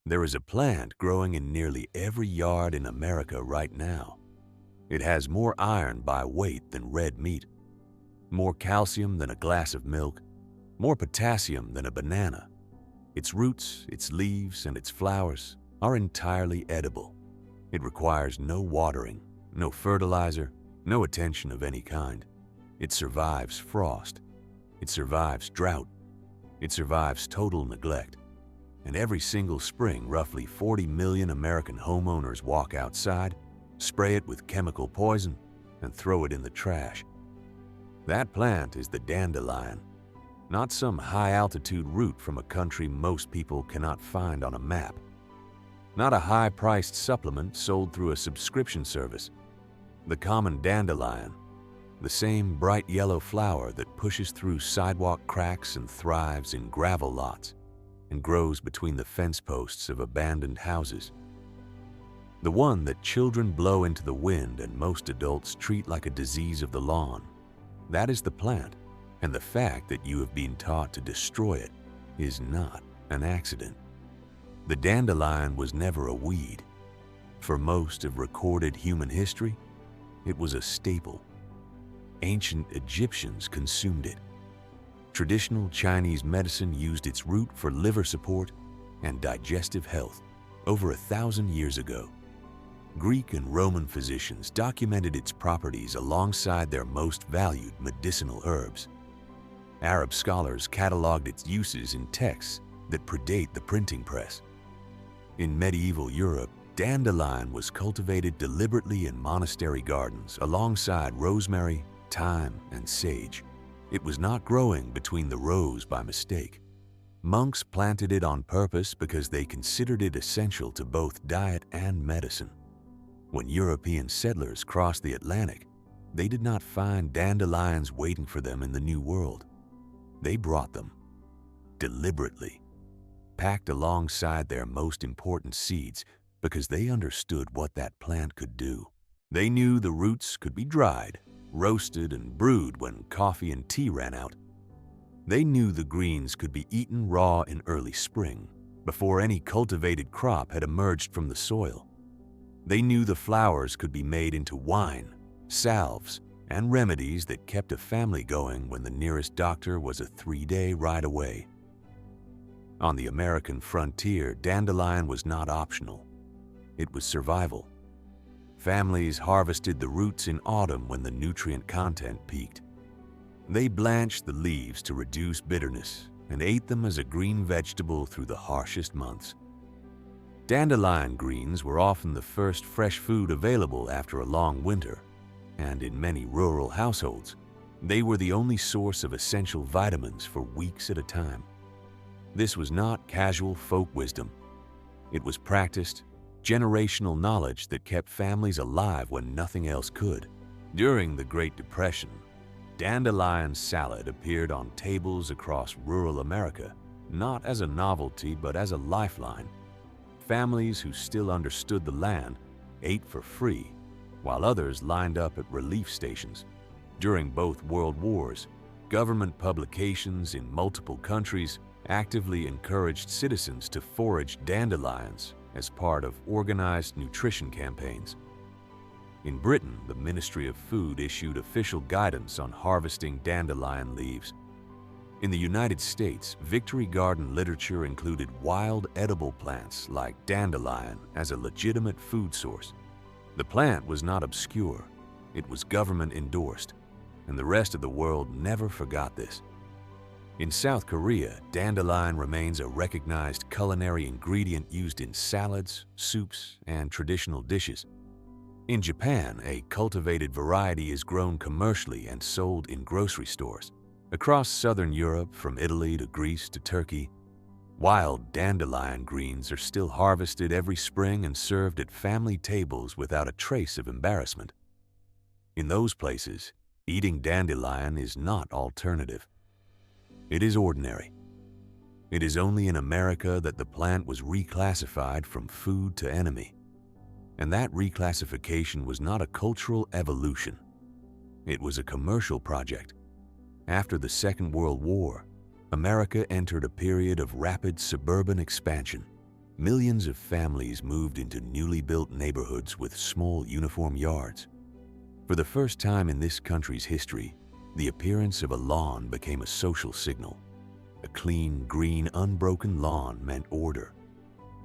There is a plant growing in nearly every yard in America right now. It has more iron by weight than red meat, more calcium than a glass of milk, more potassium than a banana. Its roots, its leaves, and its flowers are entirely edible. It requires no watering, no fertilizer, no attention of any kind. It survives frost. It survives drought. It survives total neglect. And every single spring, roughly 40 million American homeowners walk outside, spray it with chemical poison, and throw it in the trash. That plant is the dandelion, not some high-altitude root from a country most people cannot find on a map. Not a high-priced supplement sold through a subscription service. The common dandelion, the same bright yellow flower that pushes through sidewalk cracks and thrives in gravel lots and grows between the fence posts of abandoned houses. The one that children blow into the wind and most adults treat like a disease of the lawn. That is the plant, and the fact that you have been taught to destroy it is not an accident. The dandelion was never a weed. For most of recorded human history, it was a staple. Ancient Egyptians consumed it. Traditional Chinese medicine used its root for liver support and digestive health over 1,000 years ago. Greek and Roman physicians documented its properties alongside their most valued medicinal herbs. Arab scholars cataloged its uses in texts that predate the printing press. In medieval Europe, dandelion was cultivated deliberately in monastery gardens alongside rosemary, thyme, and sage. It was not growing between the rows by mistake. Monks planted it on purpose because they considered it essential to both diet and medicine. When European settlers crossed the Atlantic, they did not find dandelions waiting for them in the New World. They brought them, deliberately, packed alongside their most important seeds because they understood what that plant could do. They knew the roots could be dried, roasted, and brewed when coffee and tea ran out. They knew the greens could be eaten raw in early spring, before any cultivated crop had emerged from the soil. They knew the flowers could be made into wine, salves, and remedies that kept a family going when the nearest doctor was a 3-day ride away. On the American frontier, dandelion was not optional. It was survival. Families harvested the roots in autumn when the nutrient content peaked. They blanched the leaves to reduce bitterness and ate them as a green vegetable through the harshest months. Dandelion greens were often the first fresh food available after a long winter, and in many rural households, they were the only source of essential vitamins for weeks at a time. This was not casual folk wisdom. It was practiced, generational knowledge that kept families alive when nothing else could. During the Great Depression, dandelion salad appeared on tables across rural America, not as a novelty but as a lifeline. Families who still understood the land ate for free, while others lined up at relief stations. During both World Wars, government publications in multiple countries actively encouraged citizens to forage dandelions as part of organized nutrition campaigns. In Britain, the Ministry of Food issued official guidance on harvesting dandelion leaves. In the United States, Victory Garden literature included wild edible plants like dandelion as a legitimate food source. The plant was not obscure, it was government endorsed, and the rest of the world never forgot this. In South Korea, dandelion remains a recognized culinary ingredient used in salads, soups, and traditional dishes. In Japan, a cultivated variety is grown commercially and sold in grocery stores. Across southern Europe, from Italy to Greece to Turkey, wild dandelion greens are still harvested every spring and served at family tables without a trace of embarrassment. In those places, eating dandelion is not alternative. It is ordinary. It is only in America that the plant was reclassified from food to enemy. And that reclassification was not a cultural evolution. It was a commercial project. After the Second World War, America entered a period of rapid suburban expansion. Millions of families moved into newly built neighborhoods with small uniform yards. For the first time in this country's history, the appearance of a lawn became a social signal. A clean, green, unbroken lawn meant order.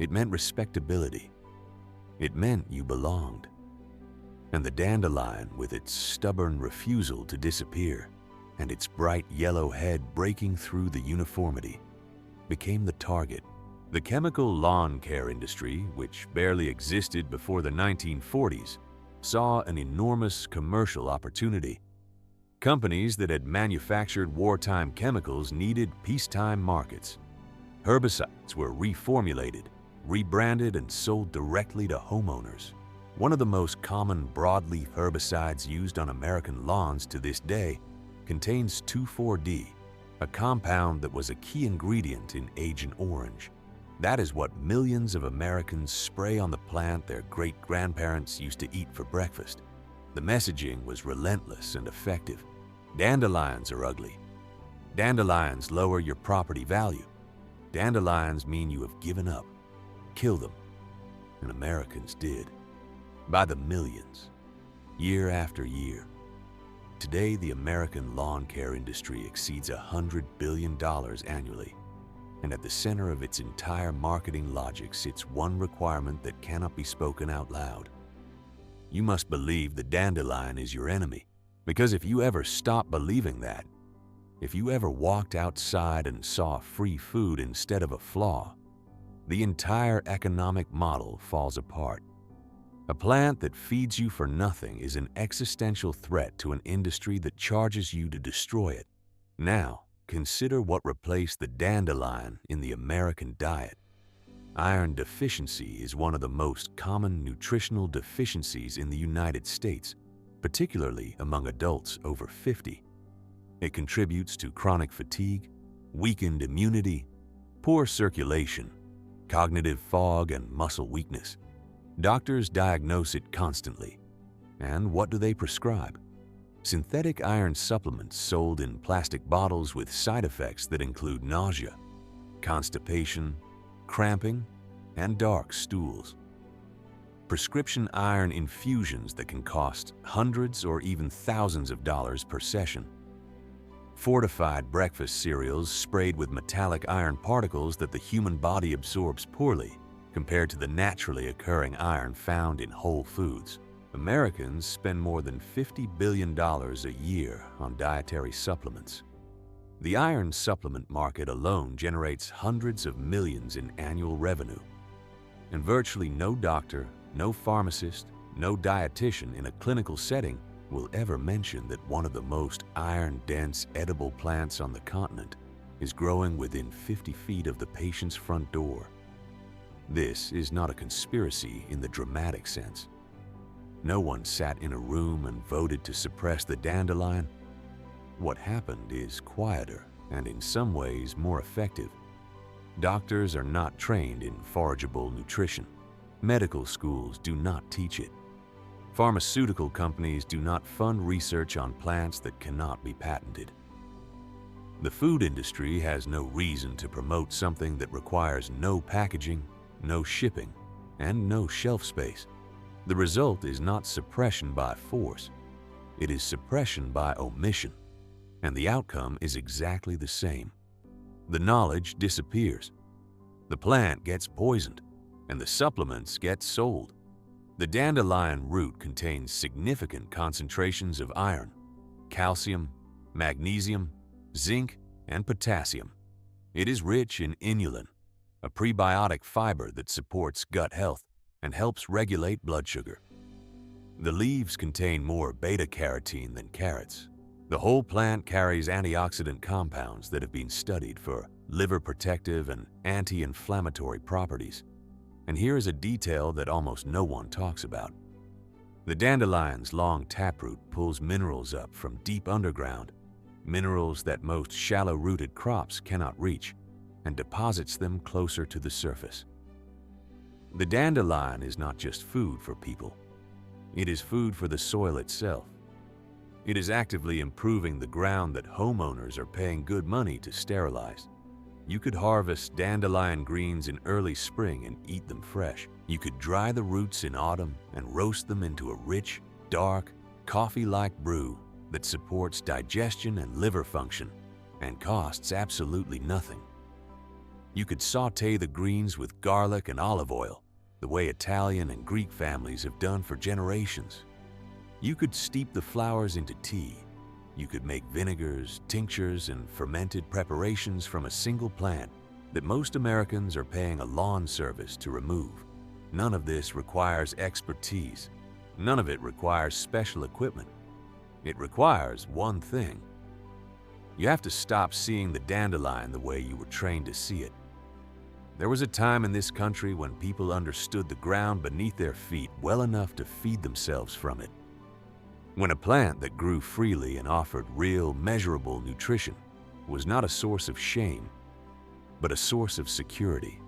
It meant respectability. It meant you belonged. And the dandelion, with its stubborn refusal to disappear and its bright yellow head breaking through the uniformity, became the target. The chemical lawn care industry, which barely existed before the 1940s, saw an enormous commercial opportunity. Companies that had manufactured wartime chemicals needed peacetime markets. Herbicides were reformulated, rebranded, and sold directly to homeowners. One of the most common broadleaf herbicides used on American lawns to this day contains 2,4-D, a compound that was a key ingredient in Agent Orange. That is what millions of Americans spray on the plant their great-grandparents used to eat for breakfast. The messaging was relentless and effective. Dandelions are ugly. Dandelions lower your property value. Dandelions mean you have given up. Kill them. And Americans did. By the millions. Year after year. Today, the American lawn care industry exceeds $100 billion annually. And at the center of its entire marketing logic sits one requirement that cannot be spoken out loud. You must believe the dandelion is your enemy, because if you ever stop believing that, if you ever walked outside and saw free food instead of a flaw, the entire economic model falls apart. A plant that feeds you for nothing is an existential threat to an industry that charges you to destroy it. Now, consider what replaced the dandelion in the American diet. Iron deficiency is one of the most common nutritional deficiencies in the United States, particularly among adults over 50. It contributes to chronic fatigue, weakened immunity, poor circulation, cognitive fog, and muscle weakness. Doctors diagnose it constantly. And what do they prescribe? Synthetic iron supplements sold in plastic bottles with side effects that include nausea, constipation, cramping, and dark stools. Prescription iron infusions that can cost hundreds or even thousands of dollars per session. Fortified breakfast cereals sprayed with metallic iron particles that the human body absorbs poorly compared to the naturally occurring iron found in whole foods. Americans spend more than $50 billion a year on dietary supplements. The iron supplement market alone generates hundreds of millions in annual revenue. And virtually no doctor, no pharmacist, no dietitian in a clinical setting will ever mention that one of the most iron-dense edible plants on the continent is growing within 50 feet of the patient's front door. This is not a conspiracy in the dramatic sense. No one sat in a room and voted to suppress the dandelion. What happened is quieter and in some ways more effective. Doctors are not trained in forageable nutrition. Medical schools do not teach it. Pharmaceutical companies do not fund research on plants that cannot be patented. The food industry has no reason to promote something that requires no packaging, no shipping, and no shelf space. The result is not suppression by force. It is suppression by omission, and the outcome is exactly the same. The knowledge disappears. The plant gets poisoned, and the supplements get sold. The dandelion root contains significant concentrations of iron, calcium, magnesium, zinc, and potassium. It is rich in inulin, a prebiotic fiber that supports gut health and helps regulate blood sugar. The leaves contain more beta-carotene than carrots. The whole plant carries antioxidant compounds that have been studied for liver protective and anti-inflammatory properties. And here is a detail that almost no one talks about. The dandelion's long taproot pulls minerals up from deep underground, minerals that most shallow-rooted crops cannot reach, and deposits them closer to the surface. The dandelion is not just food for people. It is food for the soil itself. It is actively improving the ground that homeowners are paying good money to sterilize. You could harvest dandelion greens in early spring and eat them fresh. You could dry the roots in autumn and roast them into a rich, dark, coffee-like brew that supports digestion and liver function and costs absolutely nothing. You could saute the greens with garlic and olive oil, the way Italian and Greek families have done for generations. You could steep the flowers into tea. You could make vinegars, tinctures, and fermented preparations from a single plant that most Americans are paying a lawn service to remove. None of this requires expertise. None of it requires special equipment. It requires one thing. You have to stop seeing the dandelion the way you were trained to see it. There was a time in this country when people understood the ground beneath their feet well enough to feed themselves from it. When a plant that grew freely and offered real, measurable nutrition was not a source of shame, but a source of security.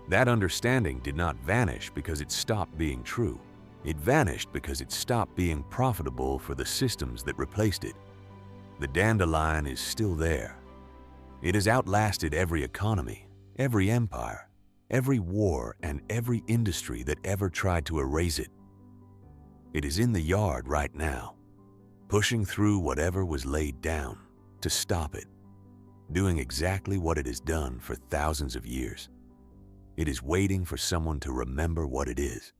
That understanding did not vanish because it stopped being true. It vanished because it stopped being profitable for the systems that replaced it. The dandelion is still there. It has outlasted every economy, every empire, every war, and every industry that ever tried to erase it. It is in the yard right now, pushing through whatever was laid down to stop it, doing exactly what it has done for thousands of years. It is waiting for someone to remember what it is.